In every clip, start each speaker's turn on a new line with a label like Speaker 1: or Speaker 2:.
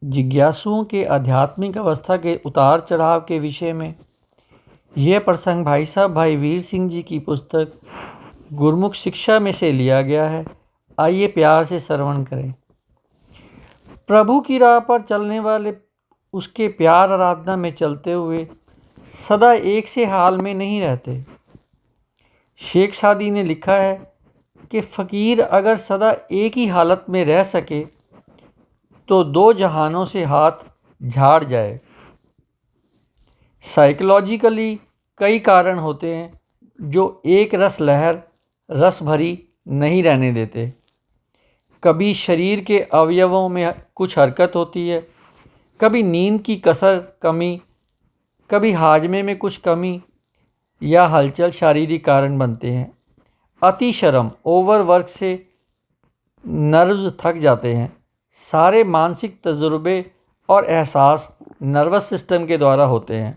Speaker 1: जिज्ञासुओं के आध्यात्मिक अवस्था के उतार चढ़ाव के विषय में यह प्रसंग भाई साहब भाई वीर सिंह जी की पुस्तक गुरमुख शिक्षा में से लिया गया है। आइए प्यार से श्रवण करें। प्रभु की राह पर चलने वाले उसके प्यार आराधना में चलते हुए सदा एक से हाल में नहीं रहते। शेख सादी ने लिखा है कि फ़कीर अगर सदा एक ही हालत में रह सके तो दो जहानों से हाथ झाड़ जाए। साइकोलॉजिकली कई कारण होते हैं जो एक रस लहर रस भरी नहीं रहने देते। कभी शरीर के अवयवों में कुछ हरकत होती है, कभी नींद की कसर कमी, कभी हाजमे में कुछ कमी या हलचल शारीरिक कारण बनते हैं। अति श्रम ओवरवर्क से नर्व्स थक जाते हैं। सारे मानसिक तजुर्बे और एहसास नर्वस सिस्टम के द्वारा होते हैं।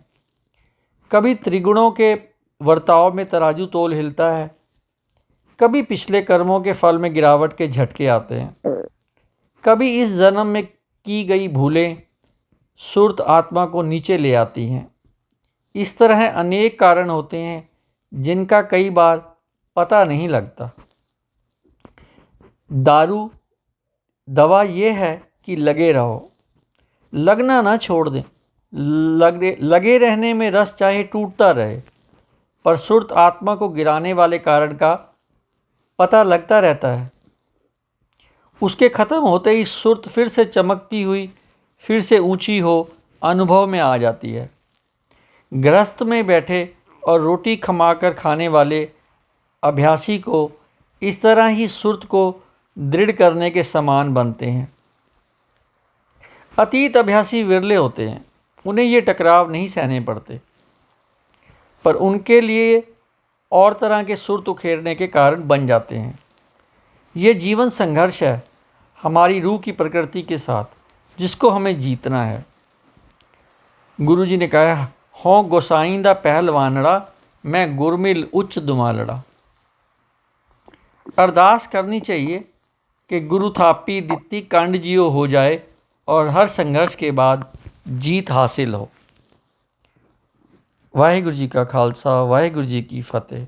Speaker 1: कभी त्रिगुणों के वर्ताव में तराजू तोल हिलता है, कभी पिछले कर्मों के फल में गिरावट के झटके आते हैं, कभी इस जन्म में की गई भूलें सुर्त आत्मा को नीचे ले आती हैं। इस तरह अनेक कारण होते हैं जिनका कई बार पता नहीं लगता। दारू दवा ये है कि लगे रहो, लगना ना छोड़ दें। लगे रहने में रस चाहे टूटता रहे, पर सुर्त आत्मा को गिराने वाले कारण का पता लगता रहता है। उसके ख़त्म होते ही सुर्त फिर से चमकती हुई फिर से ऊंची हो अनुभव में आ जाती है। गृहस्थ में बैठे और रोटी खमाकर खाने वाले अभ्यासी को इस तरह ही सुर्त को दृढ़ करने के समान बनते हैं। अतीत अभ्यासी विरले होते हैं, उन्हें ये टकराव नहीं सहने पड़ते, पर उनके लिए और तरह के सुर्त उखेरने के कारण बन जाते हैं। ये जीवन संघर्ष है हमारी रूह की प्रकृति के साथ, जिसको हमें जीतना है। गुरु जी ने कहा, हों गोसाइंदा पहलवानड़ा, मैं गुरमिल उच्च दुमालड़ा। अरदास करनी चाहिए कि गुरु थापी दित्ती कंड जियो हो जाए और हर संघर्ष के बाद जीत हासिल हो। वाहिगुरु जी का खालसा, वाहिगुरु जी की फतेह।